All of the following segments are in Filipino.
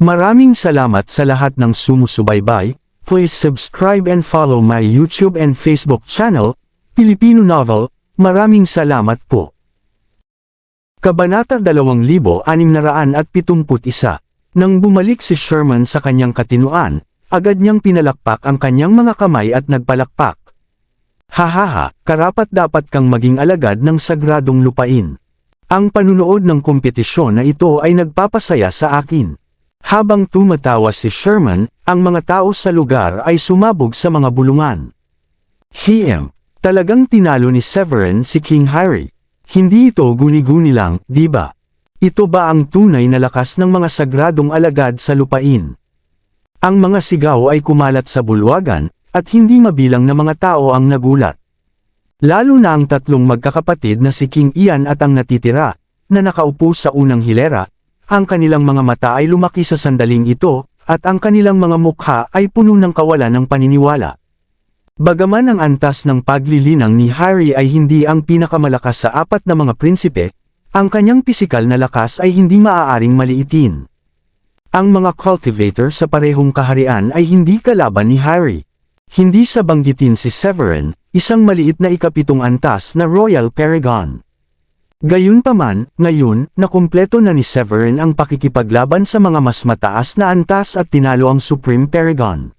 Maraming salamat sa lahat ng sumusubaybay. Please subscribe and follow my YouTube and Facebook channel, Filipino Novel. Maraming salamat po. Kabanata 2671. Nang bumalik si Sherman sa kanyang katinuan, agad niyang pinalakpak ang kanyang mga kamay at nagpalakpak. Hahaha, karapat-dapat kang maging alagad ng sagradong lupain. Ang panunood ng kompetisyon na ito ay nagpapasaya sa akin. Habang tumatawa si Sherman, ang mga tao sa lugar ay sumabog sa mga bulungan. Talagang tinalo ni Severin si King Harry. Hindi ito guni-guni lang, di ba? Ito ba ang tunay na lakas ng mga sagradong alagad sa lupain? Ang mga sigaw ay kumalat sa bulwagan, at hindi mabilang na mga tao ang nagulat. Lalo na ang tatlong magkakapatid na si King Ian at ang natitira, na nakaupo sa unang hilera. Ang kanilang mga mata ay lumaki sa sandaling ito, at ang kanilang mga mukha ay puno ng kawalan ng paniniwala. Bagaman ang antas ng paglilinang ni Harry ay hindi ang pinakamalakas sa apat na mga prinsipe, ang kanyang pisikal na lakas ay hindi maaaring maliitin. Ang mga cultivator sa parehong kaharian ay hindi kalaban ni Harry. Hindi sa banggitin si Severin, isang maliit na ikapitong antas na Royal Paragon. Gayunpaman, ngayon, nakumpleto na ni Severin ang pakikipaglaban sa mga mas mataas na antas at tinalo ang Supreme Paragon.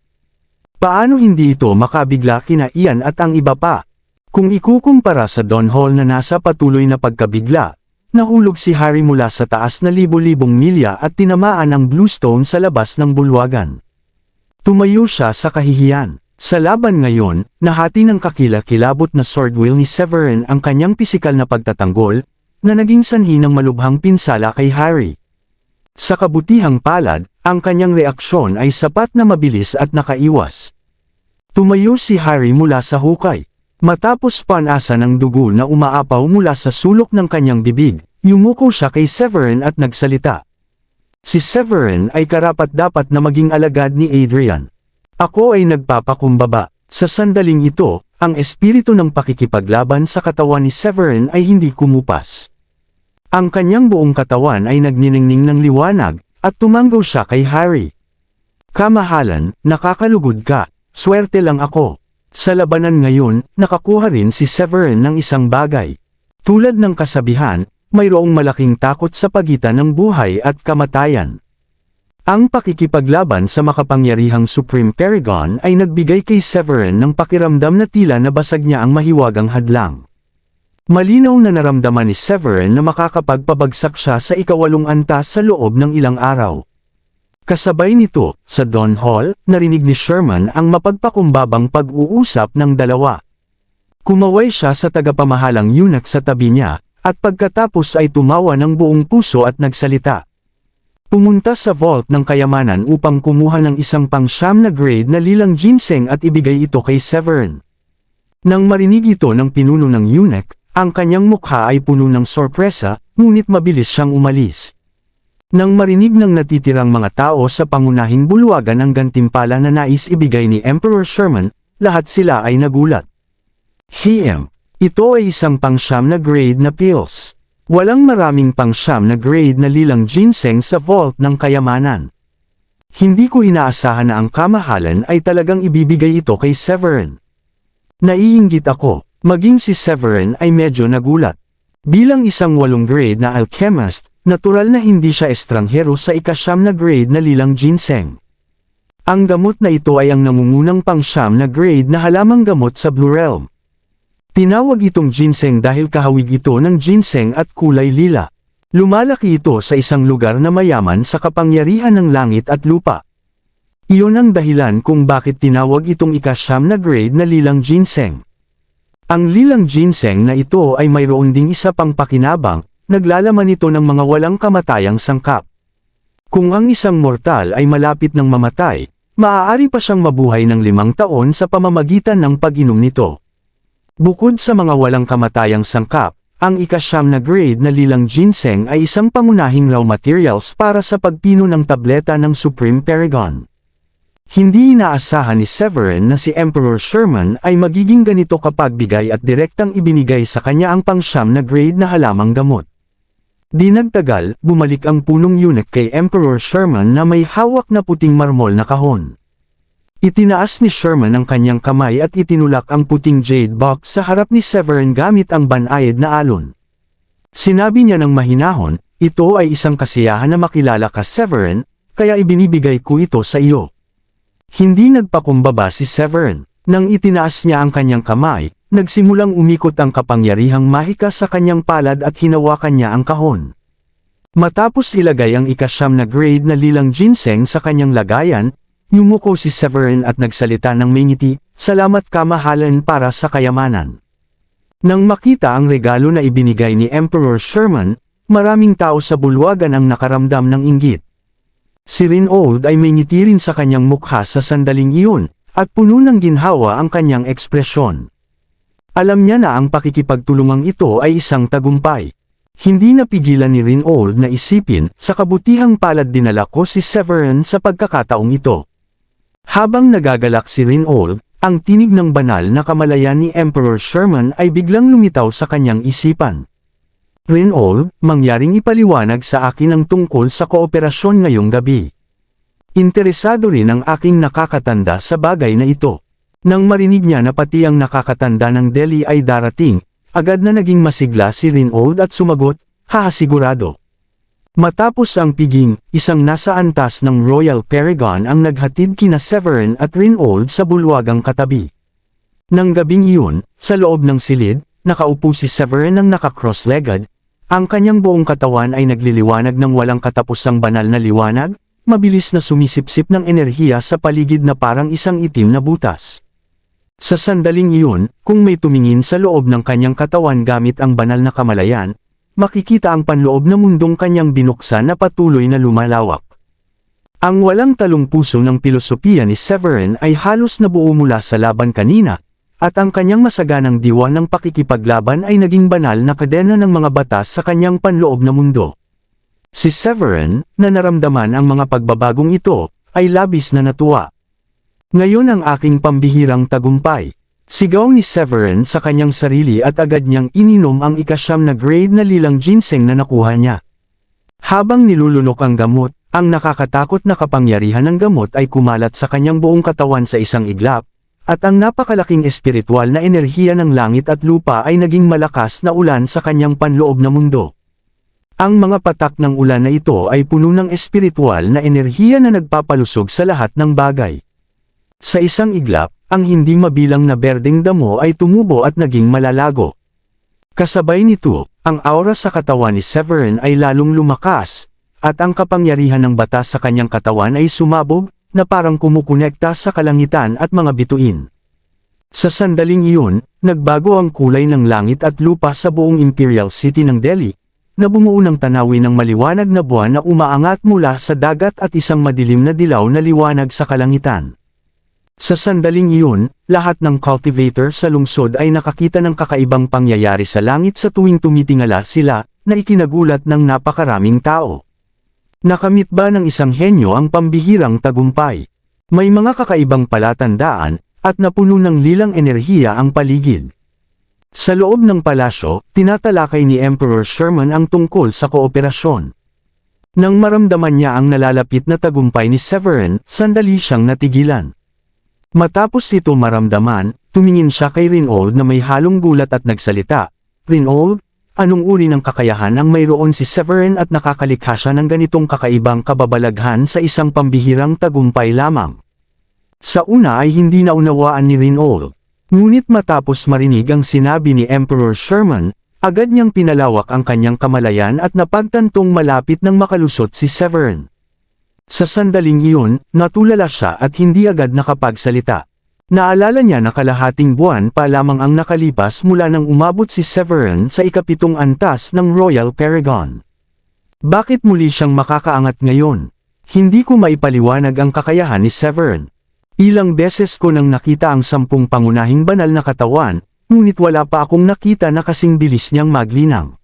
Paano hindi ito makabigla kina Ian at ang iba pa? Kung ikukumpara sa Don Hall na nasa patuloy na pagkabigla, nahulog si Harry mula sa taas na libo-libong milya at tinamaan ang Bluestone sa labas ng bulwagan. Tumayo siya sa kahihiyan. Sa laban ngayon, nahati ng kakilakilabot na swordwill ni Severin ang kanyang pisikal na pagtatanggol, na naging sanhi ng malubhang pinsala kay Harry. Sa kabutihang palad, ang kanyang reaksyon ay sapat na mabilis at nakaiwas. Tumayo si Harry mula sa hukay. Matapos panasa ng dugo na umaapaw mula sa sulok ng kanyang bibig, yumuko siya kay Severin at nagsalita. Si Severin ay karapat-dapat na maging alagad ni Adrian. Ako ay nagpapakumbaba. Sa sandaling ito, ang espiritu ng pakikipaglaban sa katawan ni Severin ay hindi kumupas. Ang kanyang buong katawan ay nagniningning ng liwanag, at tumanggaw siya kay Harry. Kamahalan, nakakalugod ka, swerte lang ako. Sa labanan ngayon, nakakuha rin si Severin ng isang bagay. Tulad ng kasabihan, mayroong malaking takot sa pagitan ng buhay at kamatayan. Ang pakikipaglaban sa makapangyarihang Supreme Paragon ay nagbigay kay Severin ng pakiramdam na tila nabasag niya ang mahiwagang hadlang. Malinaw na naramdaman ni Severin na makakapagpabagsak siya sa ikawalong antas sa loob ng ilang araw. Kasabay nito, sa Don Hall, narinig ni Sherman ang mapagpakumbabang pag-uusap ng dalawa. Kumaway siya sa tagapamahalang eunuch sa tabi niya, at pagkatapos ay tumawa ng buong puso at nagsalita. Pumunta sa vault ng kayamanan upang kumuha ng isang pang-siyam na grade na lilang ginseng at ibigay ito kay Severin. Nang marinig ito ng pinuno ng eunuch, ang kanyang mukha ay puno ng sorpresa, ngunit mabilis siyang umalis. Nang marinig ng natitirang mga tao sa pangunahing bulwagan ang gantimpala na nais ibigay ni Emperor Sherman, lahat sila ay nagulat. Ito ay isang pang-siyam na grade na pills. Walang maraming pang-siyam na grade na lilang ginseng sa vault ng kayamanan. Hindi ko inaasahan na ang kamahalan ay talagang ibibigay ito kay Severin. Naiinggit ako, maging si Severin ay medyo nagulat. Bilang isang 8 grade na alchemist, natural na hindi siya estranghero sa ika-9 na grade na lilang ginseng. Ang gamot na ito ay ang nangungunang pang-9 na grade na halamang gamot sa Blue Realm. Tinawag itong ginseng dahil kahawig ito ng ginseng at kulay lila. Lumalaki ito sa isang lugar na mayaman sa kapangyarihan ng langit at lupa. Iyon ang dahilan kung bakit tinawag itong ika-9 na grade na lilang ginseng. Ang lilang ginseng na ito ay mayroon ding isa pang pakinabang, naglalaman ito ng mga walang kamatayang sangkap. Kung ang isang mortal ay malapit ng mamatay, maaari pa siyang mabuhay ng 5 taon sa pamamagitan ng pag-inom nito. Bukod sa mga walang kamatayang sangkap, ang ika-9 na grade na lilang ginseng ay isang pangunahing raw materials para sa pagpino ng tableta ng Supreme Paragon. Hindi inaasahan ni Severin na si Emperor Sherman ay magiging ganito kapag bigay at direktang ibinigay sa kanya ang pang-9 na grade na halamang gamot. Di nagtagal, bumalik ang punong eunuch kay Emperor Sherman na may hawak na puting marmol na kahon. Itinaas ni Sherman ang kanyang kamay at itinulak ang puting jade box sa harap ni Severin gamit ang banayad na alon. Sinabi niya ng mahinahon, ito ay isang kasiyahan na makilala ka Severin, kaya ibinibigay ko ito sa iyo. Hindi nagpakumbaba si Severin. Nang itinaas niya ang kanyang kamay, nagsimulang umikot ang kapangyarihang mahika sa kanyang palad at hinawakan niya ang kahon. Matapos ilagay ang ika-9 na grade na lilang ginseng sa kanyang lagayan, yumuko si Severin at nagsalita ng may ngiti, "Salamat kamahalan para sa kayamanan." Nang makita ang regalo na ibinigay ni Emperor Sherman, maraming tao sa bulwagan ang nakaramdam ng inggit. Si Reinhold ay may ngiti rin sa kanyang mukha sa sandaling iyon, at puno ng ginhawa ang kanyang ekspresyon. Alam niya na ang pakikipagtulungang ito ay isang tagumpay. Hindi napigilan ni Reinhold na isipin, sa kabutihang palad dinala ko si Severin sa pagkakataong ito. Habang nagagalak si Reinhold, ang tinig ng banal na kamalayan ni Emperor Sherman ay biglang lumitaw sa kanyang isipan. Reinhold, mangyaring ipaliwanag sa akin ang tungkol sa kooperasyon ngayong gabi. Interesado rin ang aking nakakatanda sa bagay na ito. Nang marinig niya na pati ang nakakatanda ng Delhi ay darating, agad na naging masigla si Reinhold at sumagot, "Hahasigurado." Matapos ang piging, isang nasa antas ng Royal Paragon ang naghatid kina Severin at Reinhold sa bulwagang katabi. Nang gabing iyon, sa loob ng silid, nakaupo si Severin ng naka-cross-legged, ang kanyang buong katawan ay nagliliwanag ng walang katapusang banal na liwanag, mabilis na sumisipsip ng enerhiya sa paligid na parang isang itim na butas. Sa sandaling iyon, kung may tumingin sa loob ng kanyang katawan gamit ang banal na kamalayan, makikita ang panloob na mundong kanyang binuksan na patuloy na lumalawak. Ang walang talong puso ng pilosopiya ni Severin ay halos nabuo mula sa laban kanina, at ang kanyang masaganang diwa ng pakikipaglaban ay naging banal na kadena ng mga batas sa kanyang panloob na mundo. Si Severin, na naramdaman ang mga pagbabagong ito, ay labis na natuwa. "Ngayon ang aking pambihirang tagumpay," sigaw ni Severin sa kanyang sarili at agad niyang ininom ang ika-9 na grade na lilang ginseng na nakuha niya. Habang nilulunok ang gamot, ang nakakatakot na kapangyarihan ng gamot ay kumalat sa kanyang buong katawan sa isang iglap, at ang napakalaking espiritual na enerhiya ng langit at lupa ay naging malakas na ulan sa kanyang panloob na mundo. Ang mga patak ng ulan na ito ay puno ng espiritual na enerhiya na nagpapalusog sa lahat ng bagay. Sa isang iglap, ang hindi mabilang na berdeng damo ay tumubo at naging malalago. Kasabay nito, ang aura sa katawan ni Severin ay lalong lumakas, at ang kapangyarihan ng batas sa kanyang katawan ay sumabog, na parang kumukonekta sa kalangitan at mga bituin. Sa sandaling iyon, nagbago ang kulay ng langit at lupa sa buong Imperial City ng Delhi, na bumuo ng tanawin ng maliwanag na buwan na umaangat mula sa dagat at isang madilim na dilaw na liwanag sa kalangitan. Sa sandaling iyon, lahat ng cultivator sa lungsod ay nakakita ng kakaibang pangyayari sa langit sa tuwing tumitingala sila, na ikinagulat ng napakaraming tao. Nakamit ba ng isang henyo ang pambihirang tagumpay? May mga kakaibang palatandaan, at napuno ng lilang enerhiya ang paligid. Sa loob ng palasyo, tinatalakay ni Emperor Sherman ang tungkol sa kooperasyon. Nang maramdaman niya ang nalalapit na tagumpay ni Severin, sandali siyang natigilan. Matapos ito maramdaman, tumingin siya kay Reinhold na may halong gulat at nagsalita, "Reinhold, anong uri ng kakayahan ang mayroon si Severin at nakakalikha siya ng ganitong kakaibang kababalaghan sa isang pambihirang tagumpay lamang?" Sa una ay hindi naunawaan ni Reinhold. Ngunit matapos marinig ang sinabi ni Emperor Sherman, agad niyang pinalawak ang kanyang kamalayan at napagtantong malapit ng makalusot si Severin. Sa sandaling iyon, natulala siya at hindi agad nakapagsalita. Naalala niya na kalahating buwan pa lamang ang nakalipas mula nang umabot si Severin sa ika-7 antas ng Royal Paragon. Bakit muli siyang makakaangat ngayon? Hindi ko maipaliwanag ang kakayahan ni Severin. Ilang beses ko nang nakita ang 10 pangunahing banal na katawan, ngunit wala pa akong nakita na kasing bilis niyang maglinang.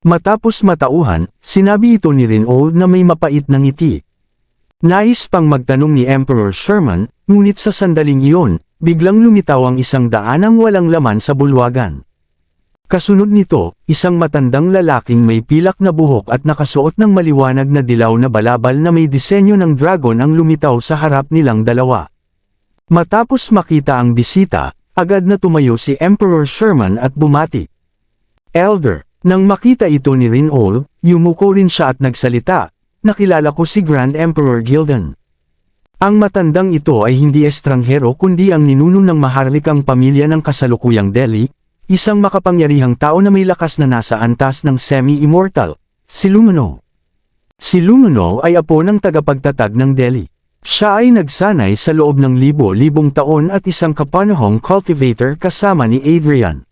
Matapos matauhan, sinabi ito ni Reinhold na may mapait na ngiti. Nais pang magtanong ni Emperor Sherman, ngunit sa sandaling iyon, biglang lumitaw ang isang daanang walang laman sa bulwagan. Kasunod nito, isang matandang lalaking may pilak na buhok at nakasuot ng maliwanag na dilaw na balabal na may disenyo ng dragon ang lumitaw sa harap nilang dalawa. Matapos makita ang bisita, agad na tumayo si Emperor Sherman at bumati. Elder, nang makita ito ni Rinold, yumuko rin siya at nagsalita, "Nakilala ko si Grand Emperor Gildan." Ang matandang ito ay hindi estranghero kundi ang ninuno ng maharlikang pamilya ng kasalukuyang Delhi, isang makapangyarihang tao na may lakas na nasa antas ng semi-immortal, si Lumino. Si Lumino ay apo ng tagapagtatag ng Delhi. Siya ay nagsanay sa loob ng libo-libong taon at isang kapanahong cultivator kasama ni Adrian.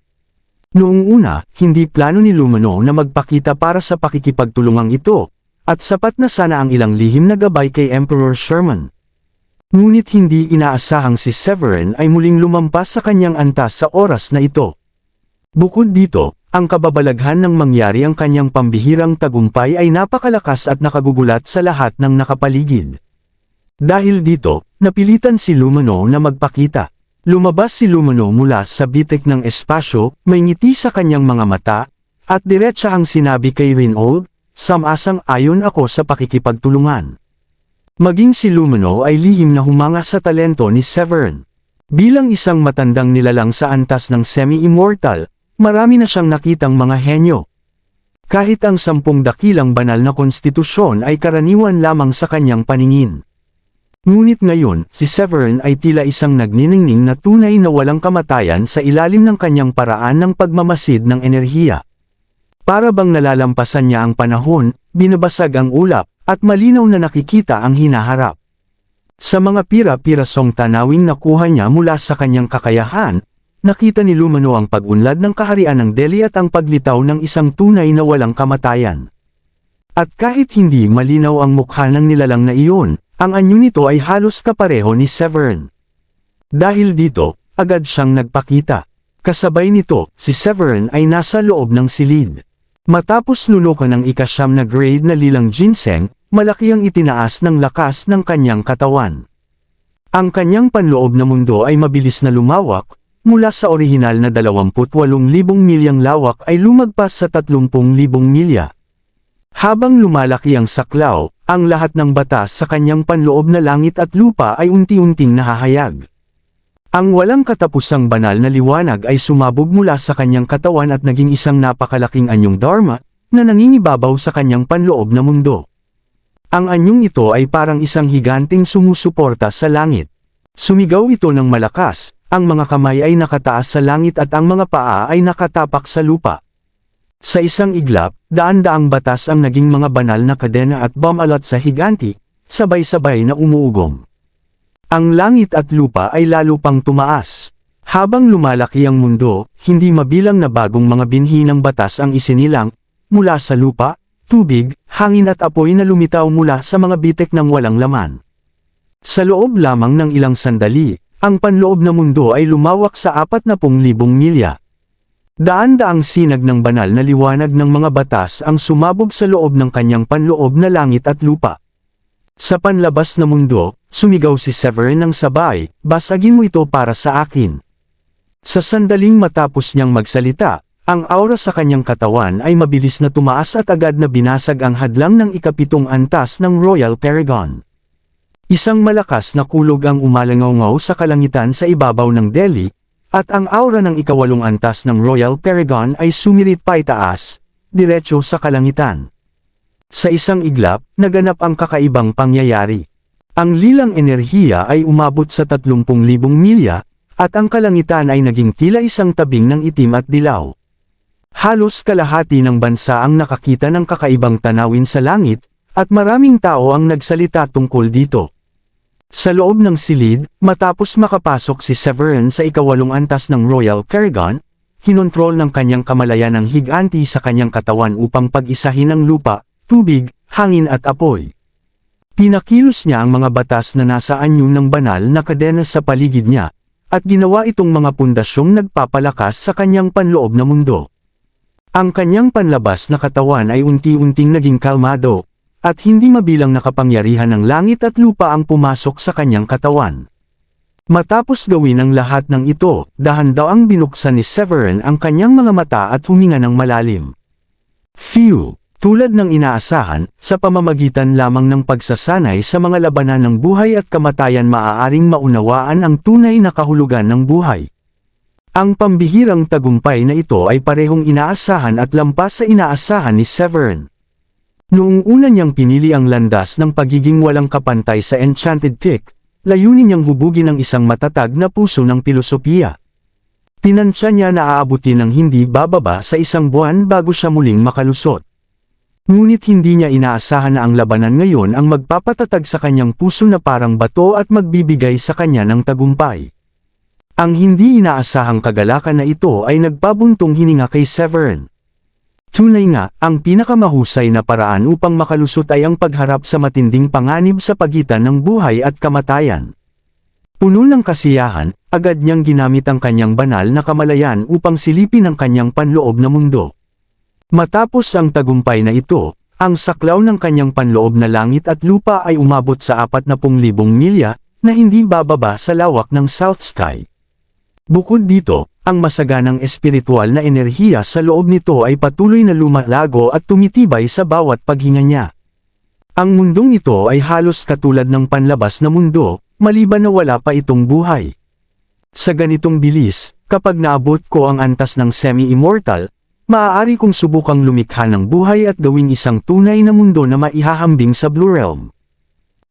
Noong una, hindi plano ni Lumino na magpakita para sa pakikipagtulungang ito, at sapat na sana ang ilang lihim na gabay kay Emperor Sherman. Ngunit hindi inaasahang si Severin ay muling lumampas sa kanyang antas sa oras na ito. Bukod dito, ang kababalaghan ng mangyari ang kanyang pambihirang tagumpay ay napakalakas at nakagugulat sa lahat ng nakapaligid. Dahil dito, napilitan si Lumino na magpakita. Lumabas si Lumino mula sa bitik ng espasyo, may ngiti sa kanyang mga mata, at diretsa ang sinabi kay Rinold, "Samasang-ayon ako sa pakikipagtulungan." Maging si Lumino ay lihim na humanga sa talento ni Severin. Bilang isang matandang nilalang sa antas ng semi-immortal, marami na siyang nakitang mga henyo. Kahit ang 10 dakilang banal na konstitusyon ay karaniwan lamang sa kanyang paningin. Ngunit ngayon, si Severin ay tila isang nagniningning na tunay na walang kamatayan sa ilalim ng kanyang paraan ng pagmamasid ng enerhiya. Para bang nalalampasan niya ang panahon, binabasag ang ulap, at malinaw na nakikita ang hinaharap. Sa mga pira-pirasong tanawing nakuha niya mula sa kanyang kakayahan, nakita ni Lumino ang pag-unlad ng kaharian ng Delhi at ang paglitaw ng isang tunay na walang kamatayan. At kahit hindi malinaw ang mukha ng nilalang na iyon, ang anyo nito ay halos kapareho ni Severin. Dahil dito, agad siyang nagpakita. Kasabay nito, si Severin ay nasa loob ng silid. Matapos lunukan ng ika-9 na grade na lilang ginseng, malaki ang itinaas ng lakas ng kanyang katawan. Ang kanyang panloob na mundo ay mabilis na lumawak, mula sa orihinal na 28,000 milyang lawak ay lumagpas sa 30,000 milya. Habang lumalaki ang saklaw, ang lahat ng batas sa kanyang panloob na langit at lupa ay unti-unting nahahayag. Ang walang katapusang banal na liwanag ay sumabog mula sa kanyang katawan at naging isang napakalaking anyong dharma, na nangingibabaw sa kanyang panloob na mundo. Ang anyong ito ay parang isang higanting sumusuporta sa langit. Sumigaw ito ng malakas, ang mga kamay ay nakataas sa langit at ang mga paa ay nakatapak sa lupa. Sa isang iglap, daan-daang batas ang naging mga banal na kadena at bumalat sa higanti, sabay-sabay na umuugong. Ang langit at lupa ay lalo pang tumaas. Habang lumalaki ang mundo, hindi mabilang na bagong mga binhi ng batas ang isinilang, mula sa lupa, tubig, hangin at apoy na lumitaw mula sa mga bitek ng walang laman. Sa loob lamang ng ilang sandali, ang panloob na mundo ay lumawak sa 40,000 milya. Daan-daang sinag ng banal na liwanag ng mga batas ang sumabog sa loob ng kanyang panloob na langit at lupa. Sa panlabas na mundo, sumigaw si Severin ng sabay, "Basagin mo ito para sa akin." Sa sandaling matapos niyang magsalita, ang aura sa kanyang katawan ay mabilis na tumaas at agad na binasag ang hadlang ng ika-7 antas ng Royal Paragon. Isang malakas na kulog ang umalangaw sa kalangitan sa ibabaw ng Delhi, at ang aura ng ika-8 antas ng Royal Paragon ay sumirit paitaas, diretso sa kalangitan. Sa isang iglap, naganap ang kakaibang pangyayari. Ang lilang enerhiya ay umabot sa 30,000 milya, at ang kalangitan ay naging tila isang tabing ng itim at dilaw. Halos kalahati ng bansa ang nakakita ng kakaibang tanawin sa langit, at maraming tao ang nagsalita tungkol dito. Sa loob ng silid, matapos makapasok si Severin sa ika-8 antas ng Royal Paragon, kinontrol ng kanyang kamalayan ang higanti sa kanyang katawan upang pag-isahin ang lupa, tubig, hangin at apoy. Pinakilos niya ang mga batas na nasa anyo ng banal na kadena sa paligid niya, at ginawa itong mga pundasyong nagpapalakas sa kanyang panloob na mundo. Ang kanyang panlabas na katawan ay unti-unting naging kalmado, at hindi mabilang na kapangyarihan ng langit at lupa ang pumasok sa kanyang katawan. Matapos gawin ang lahat ng ito, dahan-dahang binuksan ni Severin ang kanyang mga mata at huminga ng malalim. Phew! Tulad ng inaasahan, sa pamamagitan lamang ng pagsasanay sa mga labanan ng buhay at kamatayan maaaring maunawaan ang tunay na kahulugan ng buhay. Ang pambihirang tagumpay na ito ay parehong inaasahan at lampas sa inaasahan ni Severin. Noong una niyang pinili ang landas ng pagiging walang kapantay sa Enchanted Peak, layunin niyang hubugin ang isang matatag na puso ng pilosopiya. Tinansya niya na aabutin ng hindi bababa sa isang buwan bago siya muling makalusot. Ngunit hindi niya inaasahan na ang labanan ngayon ang magpapatatag sa kanyang puso na parang bato at magbibigay sa kanya ng tagumpay. Ang hindi inaasahang kagalakan na ito ay nagpabuntong hininga kay Severin. Tunay nga, ang pinakamahusay na paraan upang makalusot ay ang pagharap sa matinding panganib sa pagitan ng buhay at kamatayan. Puno ng kasiyahan, agad niyang ginamit ang kanyang banal na kamalayan upang silipin ang kanyang panloob na mundo. Matapos ang tagumpay na ito, ang saklaw ng kanyang panloob na langit at lupa ay umabot sa 40,000 milya, na hindi bababa sa lawak ng South Sky. Bukod dito, ang masaganang espiritual na enerhiya sa loob nito ay patuloy na lumalago at tumitibay sa bawat paghinga niya. Ang mundong ito ay halos katulad ng panlabas na mundo, maliban na wala pa itong buhay. Sa ganitong bilis, kapag naabot ko ang antas ng semi-immortal, maaari kong subukang lumikha ng buhay at gawing isang tunay na mundo na maihahambing sa Blue Realm.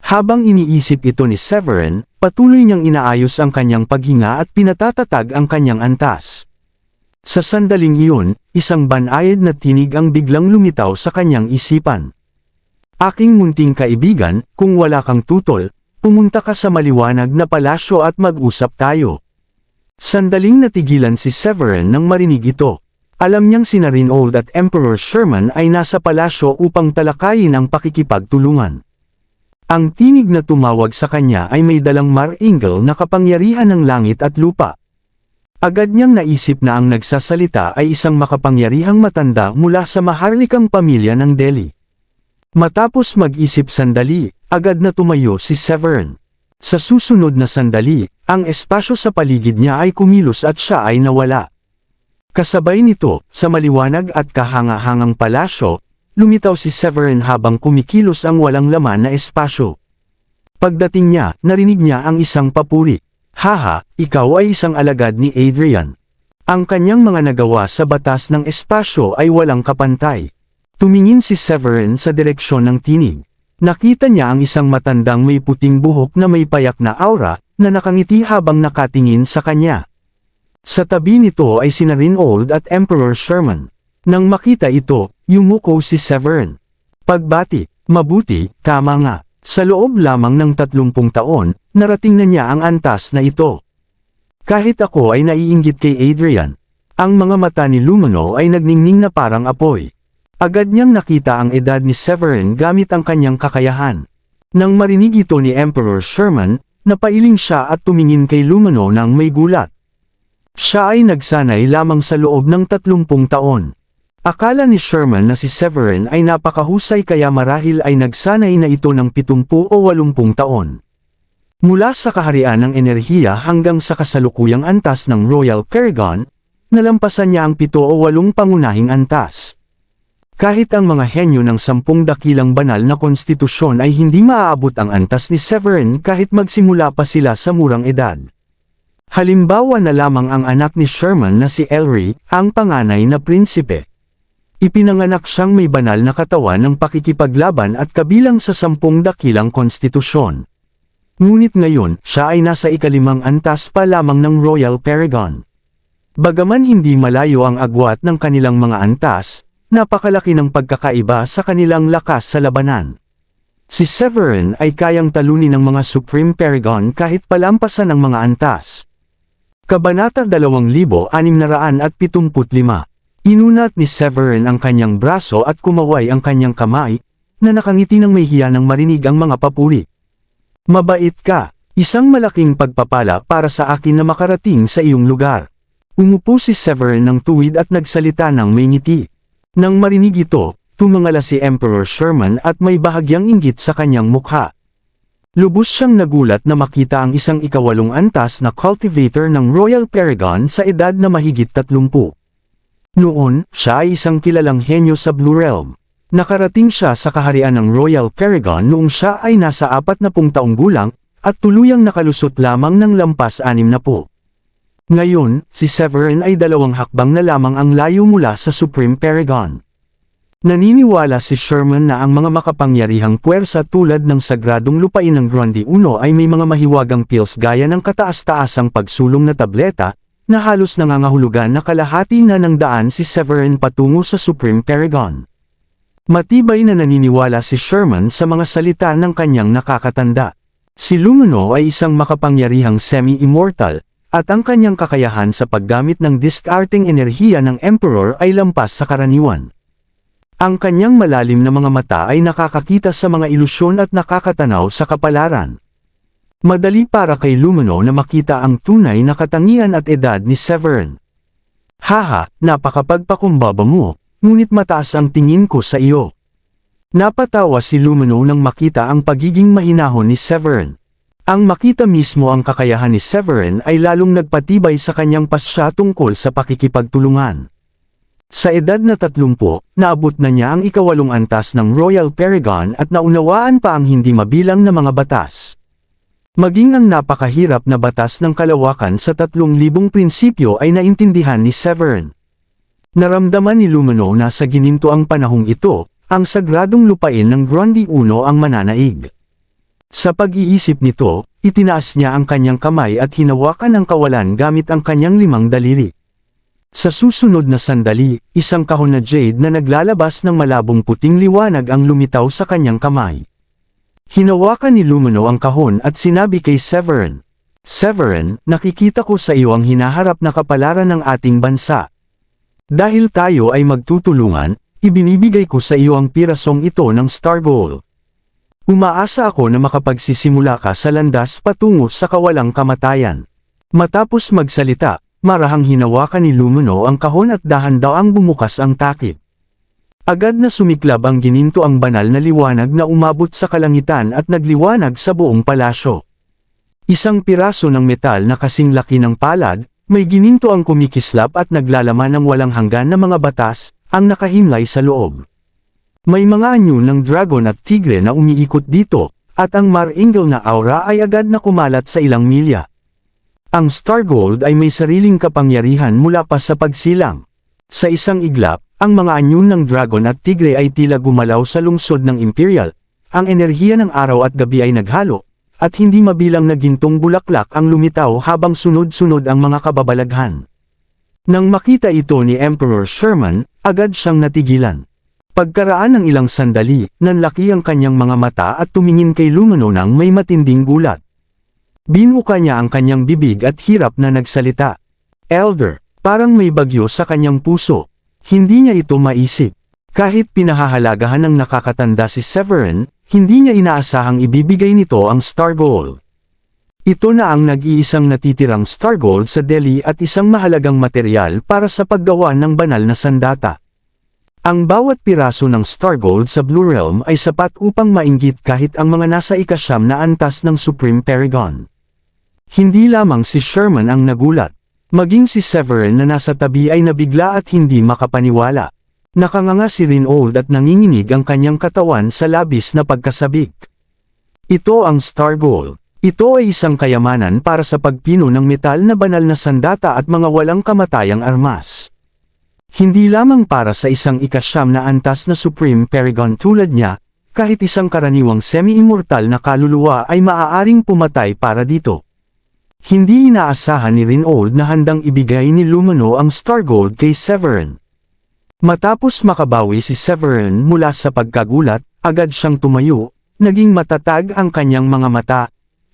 Habang iniisip ito ni Severin, patuloy niyang inaayos ang kanyang paghinga at pinatatatag ang kanyang antas. Sa sandaling iyon, isang banayad na tinig ang biglang lumitaw sa kanyang isipan. Aking munting kaibigan, kung wala kang tutol, pumunta ka sa maliwanag na palasyo at mag-usap tayo. Sandaling natigilan si Severin nang marinig ito. Alam niyang sina Reynold at Emperor Sherman ay nasa palasyo upang talakayin ang pakikipagtulungan. Ang tinig na tumawag sa kanya ay may dalang marangel na kapangyarihan ng langit at lupa. Agad niyang naisip na ang nagsasalita ay isang makapangyarihang matanda mula sa maharlikang pamilya ng Delhi. Matapos mag-isip sandali, agad na tumayo si Severin. Sa susunod na sandali, ang espasyo sa paligid niya ay kumilos at siya ay nawala. Kasabay nito, sa maliwanag at kahanga-hangang palasyo, lumitaw si Severin habang kumikilos ang walang laman na espasyo. Pagdating niya, narinig niya ang isang papuri. Haha, ikaw ay isang alagad ni Adrian. Ang kanyang mga nagawa sa batas ng espasyo ay walang kapantay. Tumingin si Severin sa direksyon ng tinig. Nakita niya ang isang matandang may puting buhok na may payak na aura, na nakangiti habang nakatingin sa kanya. Sa tabi nito ay sina Reynold at Emperor Sherman. Nang makita ito, yumuko si Severin. Pagbati, mabuti, tama nga. Sa loob lamang ng 30 taon, narating na niya ang antas na ito. Kahit ako ay naiinggit kay Adrian. Ang mga mata ni Lumino ay nagningning na parang apoy. Agad niyang nakita ang edad ni Severin gamit ang kanyang kakayahan. Nang marinig ito ni Emperor Sherman, napailing siya at tumingin kay Lumino nang may gulat. Siya ay nagsanay lamang sa loob ng 30 taon. Akala ni Sherman na si Severin ay napakahusay kaya marahil ay nagsanay na ito ng 70 o 80 taon. Mula sa kaharian ng enerhiya hanggang sa kasalukuyang antas ng Royal Paragon, nalampasan niya ang 7 o 8 pangunahing antas. Kahit ang mga henyo ng 10 dakilang banal na konstitusyon ay hindi maaabot ang antas ni Severin kahit magsimula pa sila sa murang edad. Halimbawa na lamang ang anak ni Sherman na si Elry, ang panganay na prinsipe. Ipinanganak siyang may banal na katawan ng pakikipaglaban at kabilang sa 10 dakilang konstitusyon. Ngunit ngayon, siya ay nasa 5 antas pa lamang ng Royal Paragon. Bagaman hindi malayo ang agwat ng kanilang mga antas, napakalaki ng pagkakaiba sa kanilang lakas sa labanan. Si Severin ay kayang talunin ng mga Supreme Paragon kahit palampasan ng mga antas. Kabanata 2675. Inunat ni Severin ang kanyang braso at kumaway ang kanyang kamay, na nakangiti ng may hiya nang marinig ang mga papuri. Mabait ka, isang malaking pagpapala para sa akin na makarating sa iyong lugar. Umupo si Severin ng tuwid at nagsalita ng may ngiti. Nang marinig ito, tumangala si Emperor Sherman at may bahagyang inggit sa kanyang mukha. Lubos siyang nagulat na makita ang isang ikawalong antas na cultivator ng Royal Paragon sa edad na mahigit 30. Noon, siya ay isang kilalang henyo sa Blue Realm. Nakarating siya sa kaharian ng Royal Paragon noong siya ay nasa 40 taong gulang, at tuluyang nakalusot lamang ng lampas 60. Ngayon, si Severin ay 2 hakbang na lamang ang layo mula sa Supreme Paragon. Naniniwala si Sherman na ang mga makapangyarihang puwersa tulad ng sagradong lupain ng Grundy 1 ay may mga mahiwagang pills gaya ng kataas-taasang pagsulong na tableta, na halos nangangahulugan na kalahati na ng daan si Severin patungo sa Supreme Paragon. Matibay na naniniwala si Sherman sa mga salita ng kanyang nakakatanda. Si Lumino ay isang makapangyarihang semi-immortal, at ang kanyang kakayahan sa paggamit ng discarding enerhiya ng Emperor ay lampas sa karaniwan. Ang kanyang malalim na mga mata ay nakakakita sa mga ilusyon at nakakatanaw sa kapalaran. Madali para kay Lumino na makita ang tunay na katangian at edad ni Severin. Haha, napakapagpakumbaba mo, ngunit mataas ang tingin ko sa iyo. Napatawa si Lumino nang makita ang pagiging mahinahon ni Severin. Ang makita mismo ang kakayahan ni Severin ay lalong nagpatibay sa kanyang pasya tungkol sa pakikipagtulungan. Sa edad na 30, naabot na niya ang ikawalong antas ng Royal Paragon at naunawaan pa ang hindi mabilang na mga batas. Maging ang napakahirap na batas ng kalawakan sa 3,000 prinsipyo ay naintindihan ni Severin. Naramdaman ni Lumino na sa gininto ang panahong ito, ang sagradong lupain ng Grundy 1 ang mananaig. Sa pag-iisip nito, itinaas niya ang kanyang kamay at hinawakan ang kawalan gamit ang kanyang 5 daliri. Sa susunod na sandali, isang kahon na jade na naglalabas ng malabong puting liwanag ang lumitaw sa kanyang kamay. Hinawakan ni Lumino ang kahon at sinabi kay Severin, "Severin, nakikita ko sa iyo ang hinaharap na kapalaran ng ating bansa. Dahil tayo ay magtutulungan, ibinibigay ko sa iyo ang pirasong ito ng Star Gold. Umaasa ako na makapagsisimula ka sa landas patungo sa kawalang kamatayan." Matapos magsalita, marahang hinawakan ni Lumino ang kahon at dahan-daang bumukas ang takip. Agad na sumiklab ang gininto ang banal na liwanag na umabot sa kalangitan at nagliwanag sa buong palasyo. Isang piraso ng metal na kasing laki ng palad, may gininto ang kumikislap at naglalaman ng walang hanggan na mga batas, ang nakahimlay sa loob. May mga anyo ng dragon at tigre na umiikot dito, at ang mar-angel na aura ay agad na kumalat sa ilang milya. Ang Star Gold ay may sariling kapangyarihan mula pa sa pagsilang. Sa isang iglap, ang mga anyo ng dragon at tigre ay tila gumalaw sa lungsod ng Imperial. Ang enerhiya ng araw at gabi ay naghalo, at hindi mabilang na gintong bulaklak ang lumitaw habang sunod-sunod ang mga kababalaghan. Nang makita ito ni Emperor Sherman, agad siyang natigilan. Pagkaraan ng ilang sandali, nanlaki ang kanyang mga mata at tumingin kay Lumino nang may matinding gulat. Binuka niya ang kanyang bibig at hirap na nagsalita. "Elder," parang may bagyo sa kanyang puso. Hindi niya ito maisip. Kahit pinahahalagahan ng nakakatanda si Severin, hindi niya inaasahang ibibigay nito ang Star Gold. Ito na ang nag-iisang natitirang Star Gold sa Delhi at isang mahalagang material para sa paggawa ng banal na sandata. Ang bawat piraso ng Star Gold sa Blue Realm ay sapat upang mainggit kahit ang mga nasa ika-9 na antas ng Supreme Paragon. Hindi lamang si Sherman ang nagulat. Maging si Severin na nasa tabi ay nabigla at hindi makapaniwala. Nakanganga si Rinold at nanginginig ang kanyang katawan sa labis na pagkasabik. Ito ang Star Gold. Ito ay isang kayamanan para sa pagpino ng metal na banal na sandata at mga walang kamatayang armas. Hindi lamang para sa isang ika-9 na antas na Supreme Paragon tulad niya, kahit isang karaniwang semi-immortal na kaluluwa ay maaaring pumatay para dito. Hindi inaasahan ni Rinold na handang ibigay ni Lumino ang Star Gold kay Severin. Matapos makabawi si Severin mula sa pagkagulat, agad siyang tumayo, naging matatag ang kanyang mga mata.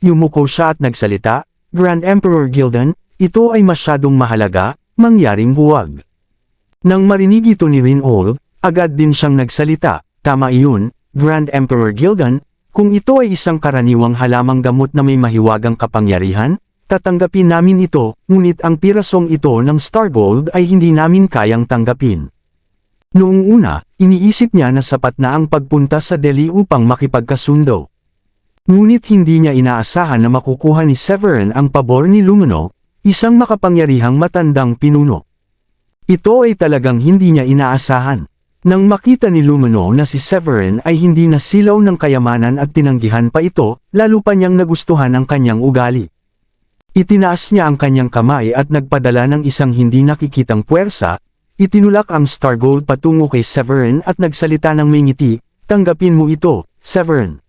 Yumuko siya at nagsalita, "Grand Emperor Gildan, ito ay masyadong mahalaga, mangyaring huwag." Nang marinig ito ni Rinold, agad din siyang nagsalita, "Tama iyon, Grand Emperor Gildan, kung ito ay isang karaniwang halamang gamot na may mahiwagang kapangyarihan, tatanggapin namin ito, ngunit ang pirasong ito ng Star Gold ay hindi namin kayang tanggapin." Noong una, iniisip niya na sapat na ang pagpunta sa Delhi upang makipagkasundo. Ngunit hindi niya inaasahan na makukuha ni Severin ang pabor ni Lumino, isang makapangyarihang matandang pinuno. Ito ay talagang hindi niya inaasahan. Nang makita ni Lumino na si Severin ay hindi nasilaw ng kayamanan at tinanggihan pa ito, lalo pa niyang nagustuhan ang kanyang ugali. Itinaas niya ang kanyang kamay at nagpadala ng isang hindi nakikitang puwersa, itinulak ang Star Gold patungo kay Severin at nagsalita ng may ngiti, "Tanggapin mo ito, Severin.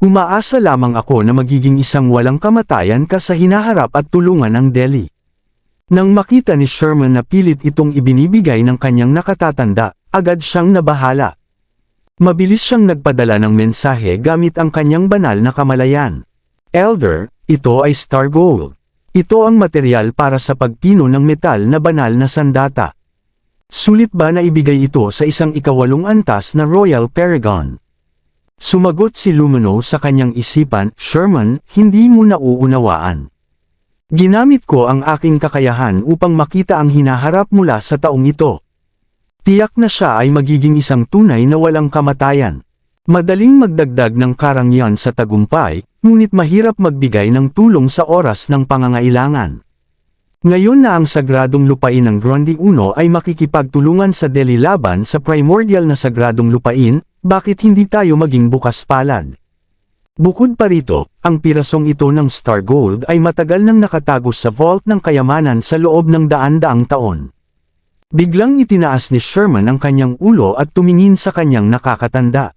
Umaasa lamang ako na magiging isang walang kamatayan ka sa hinaharap at tulungan ng Delhi." Nang makita ni Sherman na pilit itong ibinibigay ng kanyang nakatatanda, agad siyang nabahala. Mabilis siyang nagpadala ng mensahe gamit ang kanyang banal na kamalayan. "Elder, ito ay Star Gold. Ito ang material para sa pagpino ng metal na banal na sandata. Sulit ba na ibigay ito sa isang ikawalong antas na Royal Paragon?" Sumagot si Lumino sa kanyang isipan, "Sherman, hindi mo nauunawaan. Ginamit ko ang aking kakayahan upang makita ang hinaharap mula sa taong ito. Tiyak na siya ay magiging isang tunay na walang kamatayan. Madaling magdagdag ng karangyaan sa tagumpay, ngunit mahirap magbigay ng tulong sa oras ng pangangailangan. Ngayon na ang sagradong lupain ng Grundy I ay makikipagtulungan sa Delhi laban sa primordial na sagradong lupain, bakit hindi tayo maging bukas palad? Bukod pa rito, ang pirasong ito ng Star Gold ay matagal nang nakatago sa vault ng kayamanan sa loob ng daan-daang taon." Biglang itinaas ni Sherman ang kanyang ulo at tumingin sa kanyang nakakatanda.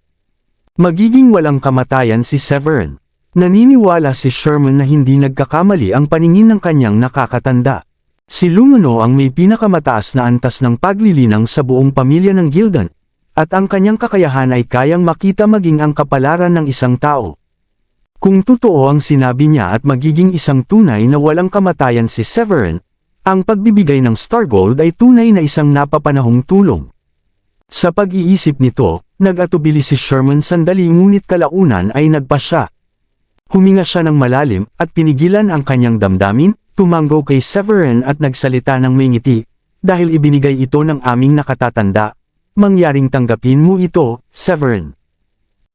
Magiging walang kamatayan si Severin. Naniniwala si Sherman na hindi nagkakamali ang paningin ng kanyang nakakatanda. Si Lumino ang may pinakamataas na antas ng paglilinang sa buong pamilya ng Gildan, at ang kanyang kakayahan ay kayang makita maging ang kapalaran ng isang tao. Kung totoo ang sinabi niya at magiging isang tunay na walang kamatayan si Severin, ang pagbibigay ng Star Gold ay tunay na isang napapanahong tulong. Sa pag-iisip nito, nag-atubili si Sherman sandali ngunit kalaunan ay nagpasya. Huminga siya ng malalim at pinigilan ang kanyang damdamin, tumanggo kay Severin at nagsalita ng may ngiti, "Dahil ibinigay ito ng aming nakatatanda, mangyaring tanggapin mo ito, Severin."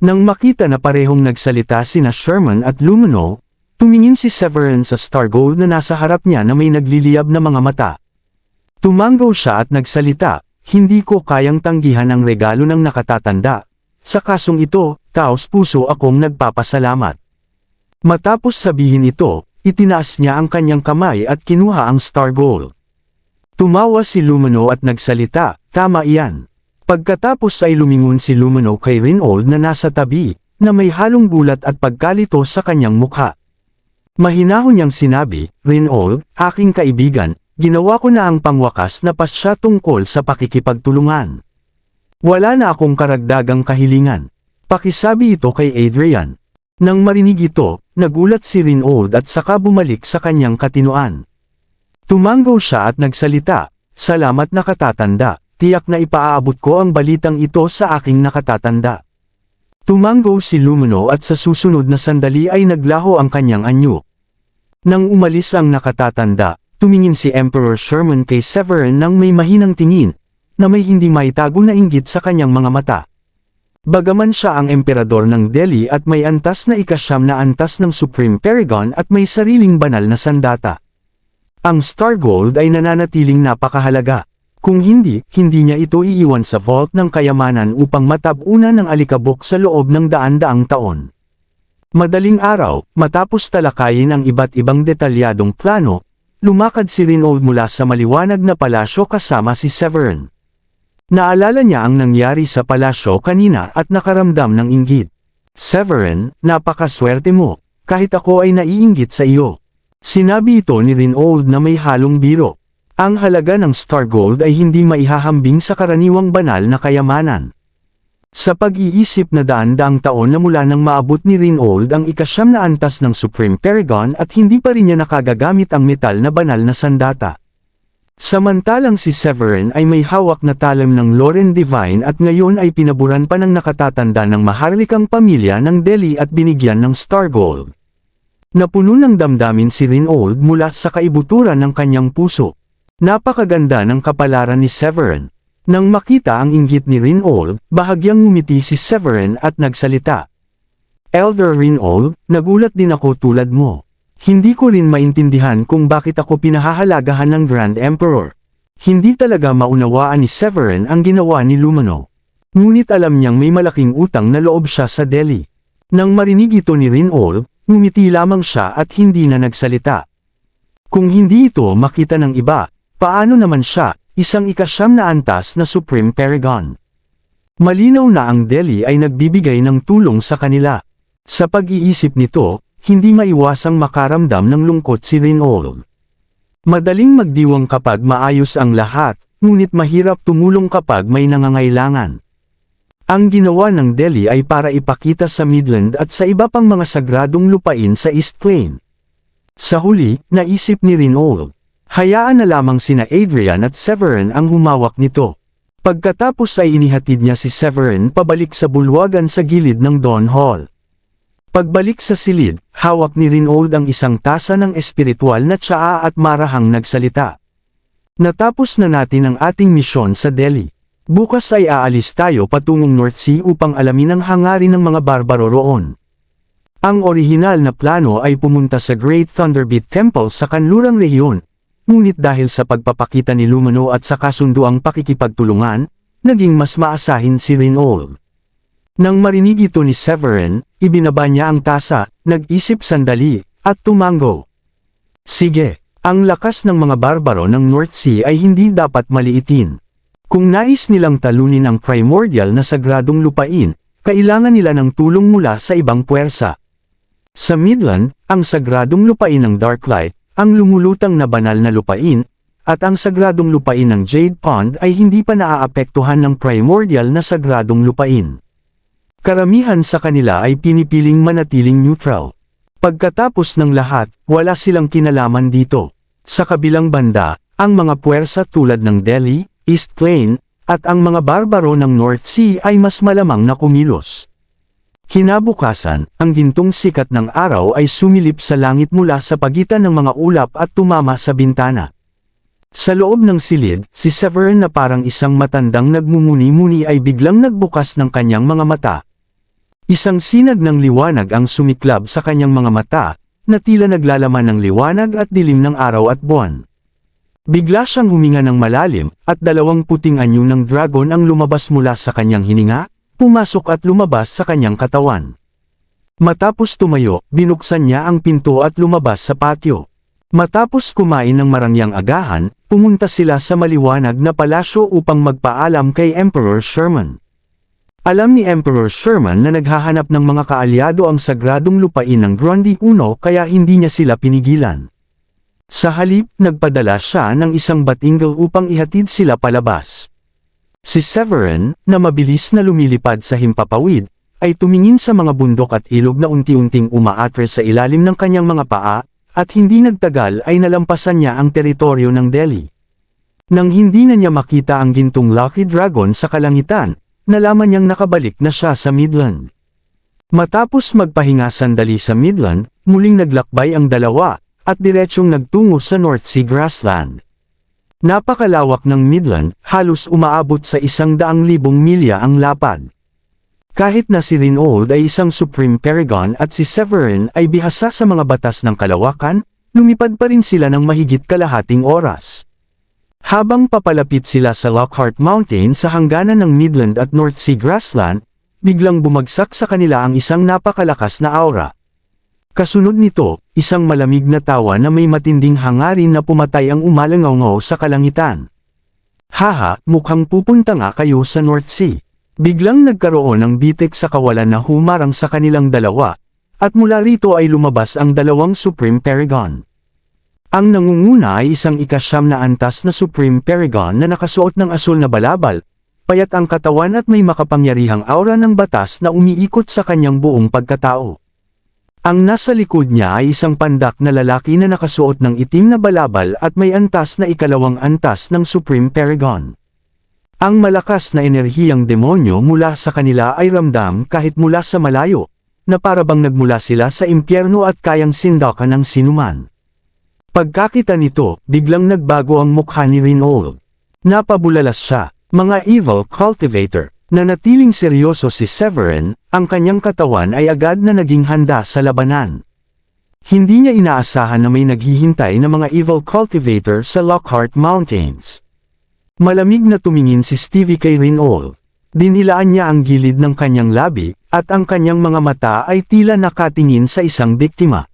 Nang makita na parehong nagsalita sina Sherman at Lumino, tumingin si Severin sa Star Gold na nasa harap niya na may nagliliyab na mga mata. Tumanggo siya at nagsalita, "Hindi ko kayang tanggihan ang regalo ng nakatatanda. Sa kasong ito, taos puso akong nagpapasalamat." Matapos sabihin ito, itinaas niya ang kanyang kamay at kinuha ang Star Gold. Tumawa si Lumino at nagsalita, "Tama iyan." Pagkatapos ay lumingon si Lumino kay Rinold na nasa tabi, na may halong gulat at pagkalito sa kanyang mukha. Mahinahon niyang sinabi, "Rinold, aking kaibigan, ginawa ko na ang pangwakas na pasya tungkol sa pakikipagtulungan. Wala na akong karagdagang kahilingan. Pakisabi ito kay Adrian." Nang marinig ito, nagulat si Rinold at saka bumalik sa kanyang katinoan. Tumanggo siya at nagsalita, "Salamat nakatatanda. Tiyak na ipaaabot ko ang balitang ito sa aking nakatatanda." Tumanggo si Lumino at sa susunod na sandali ay naglaho ang kanyang anyo. Nang umalis ang nakatatanda, tumingin si Emperor Sherman kay Severin nang may mahinang tingin, na may hindi maitago na inggit sa kanyang mga mata. Bagaman siya ang emperador ng Delhi at may antas na ikasyam na antas ng Supreme Paragon at may sariling banal na sandata, ang Star Gold ay nananatiling napakahalaga. Kung hindi niya ito iiwan sa vault ng kayamanan upang matabunan ng alikabok sa loob ng daan-daang taon. Madaling araw, matapos talakayin ang iba't ibang detalyadong plano, lumakad si Rinold mula sa maliwanag na palasyo kasama si Severin. Naalala niya ang nangyari sa palasyo kanina at nakaramdam ng inggit. "Severin, napakaswerte mo, kahit ako ay naiinggit sa iyo." Sinabi ito ni Rinold na may halong biro. Ang halaga ng Star Gold ay hindi maihahambing sa karaniwang banal na kayamanan. Sa pag-iisip na daan-daang taon na mula nang maabot ni Rinold ang ikasyam na antas ng Supreme Paragon at hindi pa rin niya nakagagamit ang metal na banal na sandata. Samantalang si Severin ay may hawak na talim ng Loren Divine at ngayon ay pinaburan pa ng nakatatanda ng maharlikang pamilya ng Delhi at binigyan ng Star Gold. Napuno ng damdamin si Rinold mula sa kaibuturan ng kanyang puso. Napakaganda ng kapalaran ni Severin. Nang makita ang inggit ni Rinold, bahagyang ngumiti si Severin at nagsalita. Elder Rinol, nagulat din ako tulad mo. Hindi ko rin maintindihan kung bakit ako pinahahalagahan ng Grand Emperor. Hindi talaga maunawaan ni Severin ang ginawa ni Lumano. Ngunit alam niyang may malaking utang na loob siya sa Delhi. Nang marinig ito ni Rinol, ngumiti lamang siya at hindi na nagsalita. Kung hindi ito makita ng iba, paano naman siya, isang ika-9 na antas na Supreme Paragon? Malinaw na ang Delhi ay nagbibigay ng tulong sa kanila. Sa pag-iisip nito, hindi maiwasang makaramdam ng lungkot si Rinol. Madaling magdiwang kapag maayos ang lahat, ngunit mahirap tumulong kapag may nangangailangan. Ang ginawa ng Delhi ay para ipakita sa Midland at sa iba pang mga sagradong lupain sa East Plain. Sa huli, naisip ni Rinol, hayaan na lamang sina Adrian at Severin ang humawak nito. Pagkatapos ay inihatid niya si Severin pabalik sa bulwagan sa gilid ng Dawn Hall. Pagbalik sa silid, hawak ni Rinol ang isang tasa ng espiritual na tsaa at marahang nagsalita. Natapos na natin ang ating misyon sa Delhi. Bukas ay aalis tayo patungong North Sea upang alamin ang hangarin ng mga barbaro roon. Ang orihinal na plano ay pumunta sa Great Thunderbeat Temple sa kanlurang rehiyon, ngunit dahil sa pagpapakita ni Lumano at sa kasunduang pakikipagtulungan, naging mas maasahin si Rinol. Nang marinig ito ni Severin, ibinaba niya ang tasa, nag-isip sandali, at tumango. Sige, ang lakas ng mga barbaro ng North Sea ay hindi dapat maliitin. Kung nais nilang talunin ang primordial na sagradong lupain, kailangan nila ng tulong mula sa ibang puwersa. Sa Midland, ang sagradong lupain ng Darklight, ang lumulutang na banal na lupain, at ang sagradong lupain ng Jade Pond ay hindi pa naaapektuhan ng primordial na sagradong lupain. Karamihan sa kanila ay pinipiling manatiling neutral. Pagkatapos ng lahat, wala silang kinalaman dito. Sa kabilang banda, ang mga puwersa tulad ng Delhi, East Plain, at ang mga barbaro ng North Sea ay mas malamang na kumilos. Kinabukasan, ang gintong sikat ng araw ay sumilip sa langit mula sa pagitan ng mga ulap at tumama sa bintana. Sa loob ng silid, si Severin na parang isang matandang nagmumuni-muni ay biglang nagbukas ng kanyang mga mata. Isang sinag ng liwanag ang sumiklab sa kanyang mga mata, na tila naglalaman ng liwanag at dilim ng araw at buwan. Bigla siyang huminga ng malalim, at 2 puting anyo ng dragon ang lumabas mula sa kanyang hininga, pumasok at lumabas sa kanyang katawan. Matapos tumayo, binuksan niya ang pinto at lumabas sa patio. Matapos kumain ng marangyang agahan, pumunta sila sa maliwanag na palasyo upang magpaalam kay Emperor Sherman. Alam ni Emperor Sherman na naghahanap ng mga kaalyado ang sagradong lupain ng Grundy I kaya hindi niya sila pinigilan. Sa halip, nagpadala siya ng isang batingal upang ihatid sila palabas. Si Severin, na mabilis na lumilipad sa himpapawid, ay tumingin sa mga bundok at ilog na unti-unting umaatre sa ilalim ng kanyang mga paa, at hindi nagtagal ay nalampasan niya ang teritoryo ng Delhi. Nang hindi na niya makita ang gintong Lucky Dragon sa kalangitan, nalaman niyang nakabalik na siya sa Midland. Matapos magpahinga sandali sa Midland, muling naglakbay ang dalawa, at diretsyong nagtungo sa North Sea Grassland. Napakalawak ng Midland, halos umaabot sa 100,000 milya ang lapad. Kahit na si Rinol ay isang Supreme Paragon at si Severin ay bihasa sa mga batas ng kalawakan, lumipad pa rin sila ng mahigit kalahating oras. Habang papalapit sila sa Lockhart Mountain sa hangganan ng Midland at North Sea Grassland, biglang bumagsak sa kanila ang isang napakalakas na aura. Kasunod nito, isang malamig na tawa na may matinding hangarin na pumatay ang umalangaw sa kalangitan. Haha, mukhang pupunta nga kayo sa North Sea. Biglang nagkaroon ng bitik sa kawalan na humarang sa kanilang dalawa, at mula rito ay lumabas ang 2 Supreme Paragon. Ang nangunguna ay isang ika-9 na antas na Supreme Paragon na nakasuot ng asul na balabal, payat ang katawan at may makapangyarihang aura ng batas na umiikot sa kanyang buong pagkatao. Ang nasa likod niya ay isang pandak na lalaki na nakasuot ng itim na balabal at may antas na 2 antas ng Supreme Paragon. Ang malakas na enerhiyang demonyo mula sa kanila ay ramdam kahit mula sa malayo, na parabang nagmula sila sa impyerno at kayang sindakan ng sinuman. Pagkakita nito, biglang nagbago ang mukha ni Rinol. Napabulalas siya, mga evil cultivator, Nanatiling seryoso si Severin, ang kanyang katawan ay agad na naging handa sa labanan. Hindi niya inaasahan na may naghihintay na mga evil cultivator sa Lockhart Mountains. Malamig na tumingin si Stevie kay Rinald. Dinilaan niya ang gilid ng kanyang labi, at ang kanyang mga mata ay tila nakatingin sa isang biktima.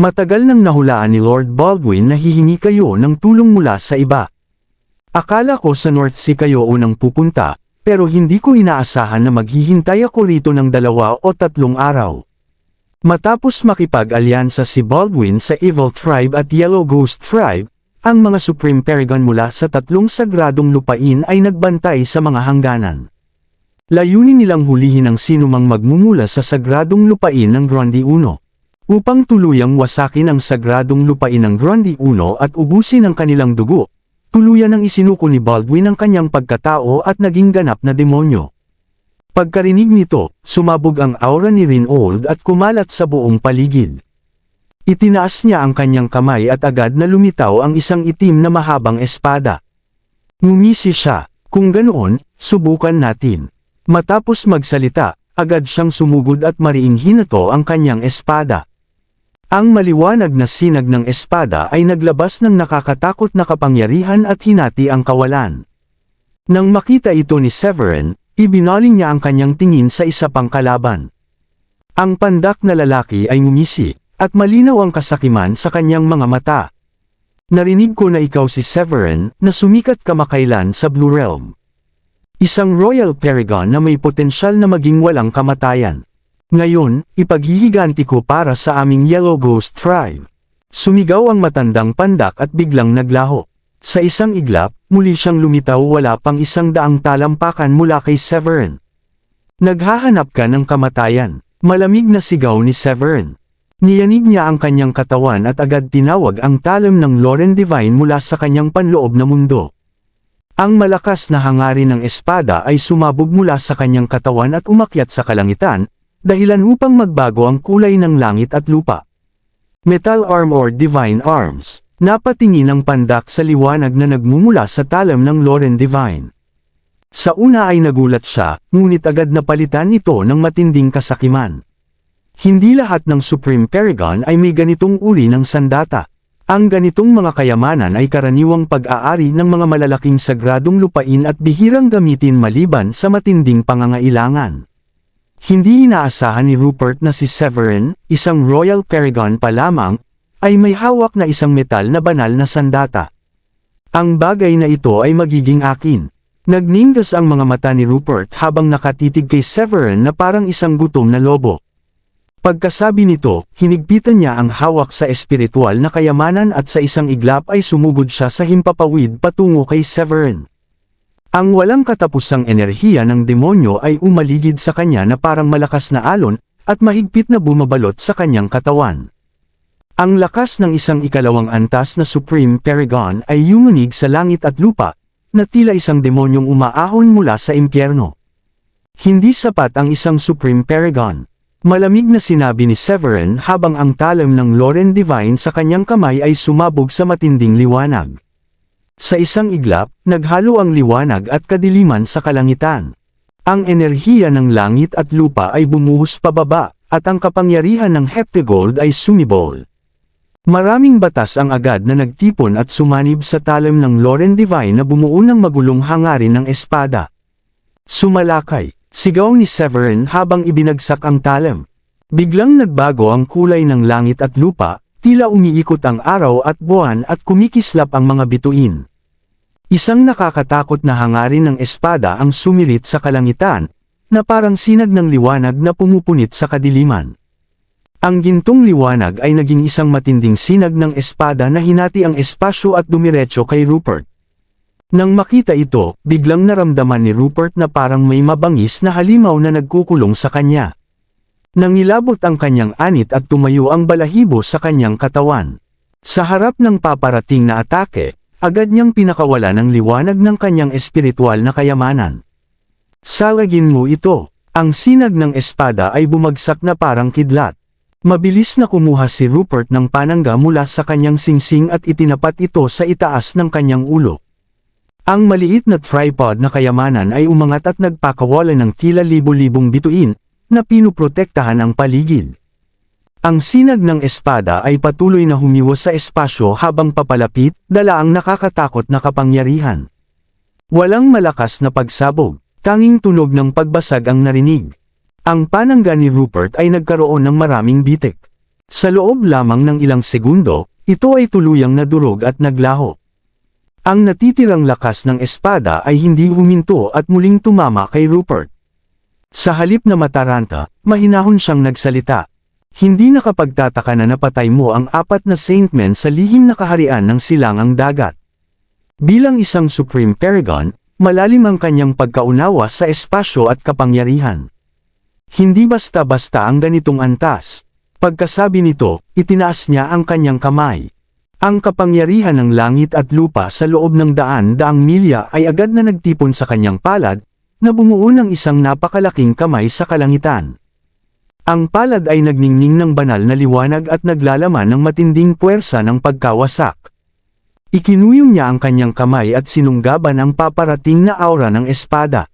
Matagal nang nahulaan ni Lord Baldwin na hihingi kayo ng tulong mula sa iba. Akala ko sa North Sea kayo unang pupunta, pero hindi ko inaasahan na maghihintay ako rito ng 2 o 3 araw. Matapos makipag-alyansa si Baldwin sa Evil Tribe at Yellow Ghost Tribe, ang mga Supreme Paragon mula sa 3 sagradong lupain ay nagbantay sa mga hangganan. Layunin nilang hulihin ang sinumang magmumula sa sagradong lupain ng Grundy 1. Upang tuluyang wasakin ang sagradong lupain ng Grundy 1 at ubusin ang kanilang dugo, tuluyan ang isinuko ni Baldwin ang kanyang pagkatao at naging ganap na demonyo. Pagkarinig nito, sumabog ang aura ni Rinald at kumalat sa buong paligid. Itinaas niya ang kanyang kamay at agad na lumitaw ang isang itim na mahabang espada. Ngumisi siya, kung ganoon, subukan natin. Matapos magsalita, agad siyang sumugod at mariing hinato ang kanyang espada. Ang maliwanag na sinag ng espada ay naglabas ng nakakatakot na kapangyarihan at hinati ang kawalan. Nang makita ito ni Severin, ibinaling niya ang kanyang tingin sa isa pang kalaban. Ang pandak na lalaki ay ngumisi, at malinaw ang kasakiman sa kanyang mga mata. Narinig ko na ikaw si Severin, na sumikat kamakailan sa Blue Realm. Isang Royal Paragon na may potensyal na maging walang kamatayan. Ngayon, ipaghihiganti ko para sa aming Yellow Ghost Tribe. Sumigaw ang matandang pandak at biglang naglaho. Sa isang iglap, muli siyang lumitaw wala pang 100 talampakan mula kay Severin. Naghahanap ka ng kamatayan. Malamig na sigaw ni Severin. Niyanig niya ang kanyang katawan at agad tinawag ang talam ng Loren Divine mula sa kanyang panloob na mundo. Ang malakas na hangarin ng espada ay sumabog mula sa kanyang katawan at umakyat sa kalangitan, dahilan upang magbago ang kulay ng langit at lupa. Metal Arm or Divine Arms, napatingin ang pandak sa liwanag na nagmumula sa talam ng Loren Divine. Sa una ay nagulat siya, ngunit agad napalitan ito ng matinding kasakiman. Hindi lahat ng Supreme Paragon ay may ganitong uri ng sandata. Ang ganitong mga kayamanan ay karaniwang pag-aari ng mga malalaking sagradong lupain at bihirang gamitin maliban sa matinding pangangailangan. Hindi inaasahan ni Rupert na si Severin, isang Royal Paragon pa lamang, ay may hawak na isang metal na banal na sandata. Ang bagay na ito ay magiging akin. Nagnindas ang mga mata ni Rupert habang nakatitig kay Severin na parang isang gutom na lobo. Pagkasabi nito, hinigpitan niya ang hawak sa espiritual na kayamanan at sa isang iglap ay sumugod siya sa himpapawid patungo kay Severin. Ang walang katapusang enerhiya ng demonyo ay umaligid sa kanya na parang malakas na alon, at mahigpit na bumabalot sa kanyang katawan. Ang lakas ng isang ikalawang antas na Supreme Paragon ay yumunig sa langit at lupa, na tila isang demonyong umaahon mula sa impyerno. Hindi sapat ang isang Supreme Paragon. Malamig na sinabi ni Severin habang ang talam ng Loren Divine sa kanyang kamay ay sumabog sa matinding liwanag. Sa isang iglap, naghalo ang liwanag at kadiliman sa kalangitan. Ang enerhiya ng langit at lupa ay bumuhos pababa, at ang kapangyarihan ng Heptagold ay sumibol. Maraming batas ang agad na nagtipon at sumanib sa talam ng Loren Divine na bumuo ng magulong hangarin ng espada. Sumalakay, sigaw ni Severin habang ibinagsak ang talam. Biglang nagbago ang kulay ng langit at lupa, tila umiikot ang araw at buwan at kumikislap ang mga bituin. Isang nakakatakot na hangarin ng espada ang sumirit sa kalangitan, na parang sinag ng liwanag na pumupunit sa kadiliman. Ang gintong liwanag ay naging isang matinding sinag ng espada na hinati ang espasyo at dumiretso kay Rupert. Nang makita ito, biglang naramdaman ni Rupert na parang may mabangis na halimaw na nagkukulong sa kanya. Nangilabot ang kanyang anit at tumayo ang balahibo sa kanyang katawan. Sa harap ng paparating na atake, agad niyang pinakawala ng liwanag ng kanyang espiritual na kayamanan. Salagin mo ito. Ang sinag ng espada ay bumagsak na parang kidlat. Mabilis na kumuha si Rupert ng panangga mula sa kanyang singsing at itinapat ito sa itaas ng kanyang ulo. Ang maliit na tripod na kayamanan ay umangat at nagpakawalan ng tila libo-libong bituin, na pinuprotektahan ang paligid. Ang sinag ng espada ay patuloy na humiwas sa espasyo habang papalapit, dala ang nakakatakot na kapangyarihan. Walang malakas na pagsabog, tanging tunog ng pagbasag ang narinig. Ang panangga ni Rupert ay nagkaroon ng maraming bitik. Sa loob lamang ng ilang segundo, ito ay tuluyang nadurog at naglaho. Ang natitirang lakas ng espada ay hindi huminto at muling tumama kay Rupert. Sa halip na mataranta, mahinahon siyang nagsalita. Hindi nakapagtataka na napatay mo ang 4 na Saintmen sa lihim na kaharian ng silangang dagat. Bilang isang Supreme Paragon, malalim ang kanyang pagkaunawa sa espasyo at kapangyarihan. Hindi basta-basta ang ganitong antas. Pagkasabi nito, itinaas niya ang kanyang kamay. Ang kapangyarihan ng langit at lupa sa loob ng daan-daang milya ay agad na nagtipon sa kanyang palad, na bumuo ng isang napakalaking kamay sa kalangitan. Ang palad ay nagningning ng banal na liwanag at naglalaman ng matinding puwersa ng pagkawasak. Ikinuyong niya ang kanyang kamay at sinunggaban ang paparating na aura ng espada.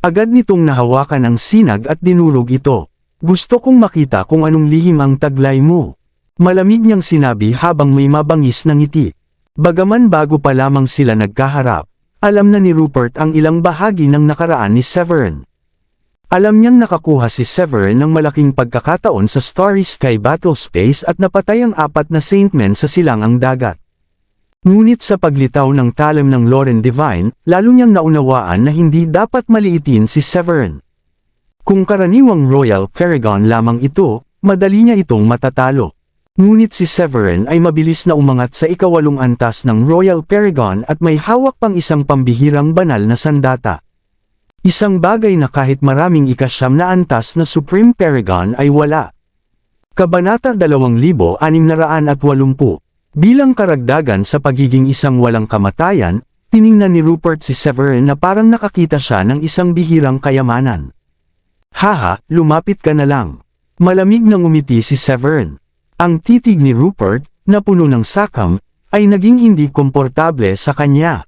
Agad nitong nahawakan ang sinag at dinurog ito. Gusto kong makita kung anong lihim ang taglay mo. Malamig niyang sinabi habang may mabangis na ngiti. Bagaman bago pa lamang sila nagkaharap, alam na ni Rupert ang ilang bahagi ng nakaraan ni Severin. Alam niyang nakakuha si Severin ng malaking pagkakataon sa Starry Sky Battlespace at napatay ang 4 na Saintmen sa silangang dagat. Ngunit sa paglitaw ng talim ng Loren Divine, lalo niyang naunawaan na hindi dapat maliitin si Severin. Kung karaniwang Royal Paragon lamang ito, madali niya itong matatalo. Ngunit si Severin ay mabilis na umangat sa ika-8 antas ng Royal Paragon at may hawak pang isang pambihirang banal na sandata. Isang bagay na kahit maraming ika-9 na antas na Supreme Paragon ay wala. Kabanata 2680. Bilang karagdagan sa pagiging isang walang kamatayan, tiningnan ni Rupert si Severin na parang nakakita siya ng isang bihirang kayamanan. Haha, lumapit ka na lang. Malamig na ngumiti si Severin. Ang titig ni Rupert, na puno ng sakam, ay naging hindi komportable sa kanya.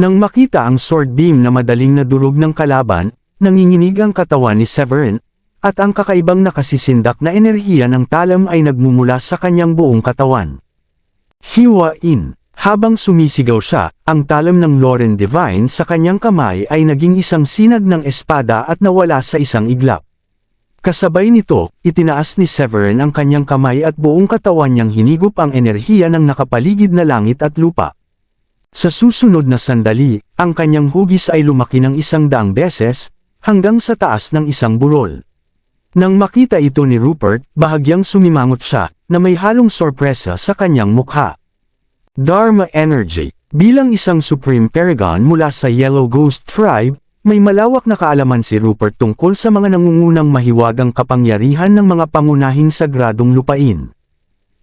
Nang makita ang sword beam na madaling nadurog ng kalaban, nanginginig ang katawan ni Severin, at ang kakaibang nakasisindak na enerhiya ng talam ay nagmumula sa kanyang buong katawan. Hiwain. Habang sumisigaw siya, ang talam ng Loren Divine sa kanyang kamay ay naging isang sinag ng espada at nawala sa isang iglap. Kasabay nito, itinaas ni Severin ang kanyang kamay at buong katawan niyang hinigop ang enerhiya ng nakapaligid na langit at lupa. Sa susunod na sandali, ang kanyang hugis ay lumaki ng 100 beses, hanggang sa taas ng isang burol. Nang makita ito ni Rupert, bahagyang sumimangot siya, na may halong sorpresa sa kanyang mukha. Dharma Energy. Bilang isang Supreme Paragon mula sa Yellow Ghost Tribe, may malawak na kaalaman si Rupert tungkol sa mga nangungunang mahiwagang kapangyarihan ng mga pangunahing sagradong lupain.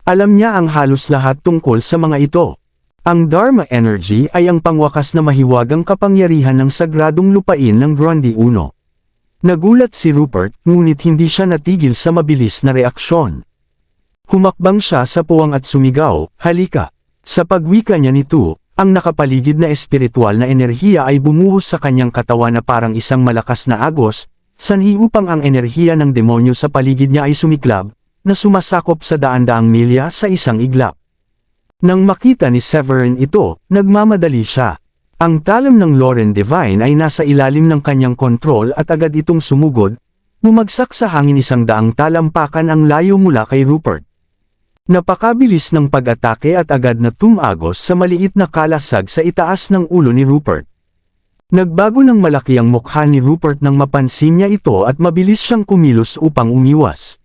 Alam niya ang halos lahat tungkol sa mga ito. Ang Dharma Energy ay ang pangwakas na mahiwagang kapangyarihan ng sagradong lupain ng Grundy 1. Nagulat si Rupert, ngunit hindi siya natigil sa mabilis na reaksyon. Humakbang siya sa puwang at sumigaw, "Halika!" Sa pagwika niya nito, ang nakapaligid na espiritual na enerhiya ay bumuhos sa kanyang katawan na parang isang malakas na agos, sanhi upang ang enerhiya ng demonyo sa paligid niya ay sumiklab, na sumasakop sa daan-daang milya sa isang iglap. Nang makita ni Severin ito, nagmamadali siya. Ang talam ng Loren Divine ay nasa ilalim ng kanyang kontrol at agad itong sumugod, bumagsak sa hangin 100 talampakan ang layo mula kay Rupert. Napakabilis ng pag-atake at agad na tumagos sa maliit na kalasag sa itaas ng ulo ni Rupert. Nagbago ng malaki ang mukha ni Rupert nang mapansin niya ito at mabilis siyang kumilos upang umiwas.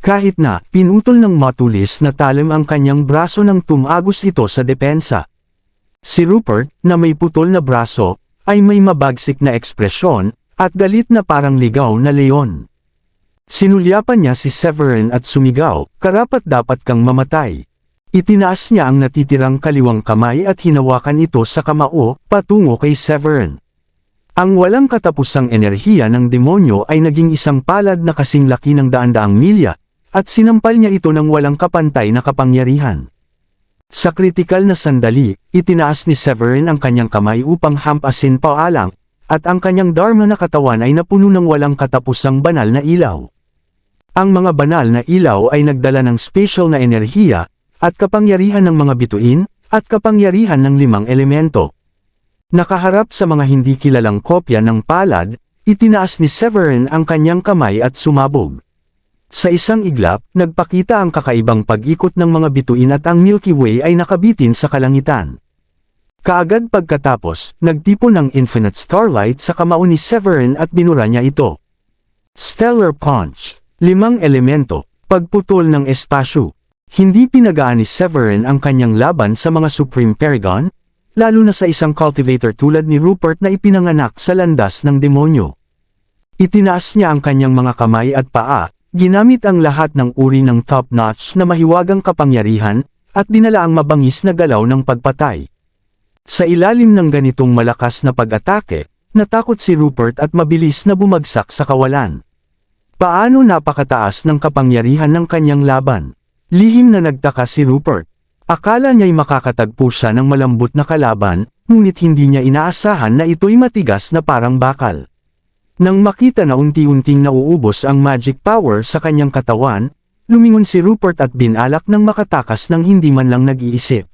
Kahit na, pinutol ng matulis na talim ang kanyang braso nang tumagos ito sa depensa. Si Rupert, na may putol na braso, ay may mabagsik na ekspresyon, at galit na parang ligaw na leon. Sinulyapan niya si Severin at sumigaw, "Karapat-dapat kang mamatay." Itinaas niya ang natitirang kaliwang kamay at hinawakan ito sa kamao, patungo kay Severin. Ang walang katapusang enerhiya ng demonyo ay naging isang palad na kasing laki ng daan-daang milya, at sinampal niya ito ng walang kapantay na kapangyarihan. Sa kritikal na sandali, itinaas ni Severin ang kanyang kamay upang hampasin paalang, at ang kanyang dharma na katawan ay napuno ng walang katapusang banal na ilaw. Ang mga banal na ilaw ay nagdala ng special na enerhiya, at kapangyarihan ng mga bituin, at kapangyarihan ng 5 elemento. Nakaharap sa mga hindi kilalang kopya ng palad, itinaas ni Severin ang kanyang kamay at sumabog. Sa isang iglap, nagpakita ang kakaibang pag-ikot ng mga bituin at ang Milky Way ay nakabitin sa kalangitan. Kaagad pagkatapos, nagtipon ng infinite starlight sa kamao ni Severin at binura niya ito. Stellar Punch. 5 elemento. Pagputol ng espasyo. Hindi pinagaan ni Severin ang kanyang laban sa mga Supreme Paragon, lalo na sa isang cultivator tulad ni Rupert na ipinanganak sa landas ng demonyo. Itinaas niya ang kanyang mga kamay at paa, ginamit ang lahat ng uri ng top-notch na mahiwagang kapangyarihan, at dinala ang mabangis na galaw ng pagpatay. Sa ilalim ng ganitong malakas na pag-atake, natakot si Rupert at mabilis na bumagsak sa kawalan. Paano napakataas ng kapangyarihan ng kanyang laban? Lihim na nagtaka si Rupert. Akala niya'y makakatagpo siya ng malambot na kalaban, ngunit hindi niya inaasahan na ito'y matigas na parang bakal. Nang makita na unti-unting nauubos ang magic power sa kanyang katawan, lumingon si Rupert at binalak ng makatakas ng hindi man lang nag-iisip.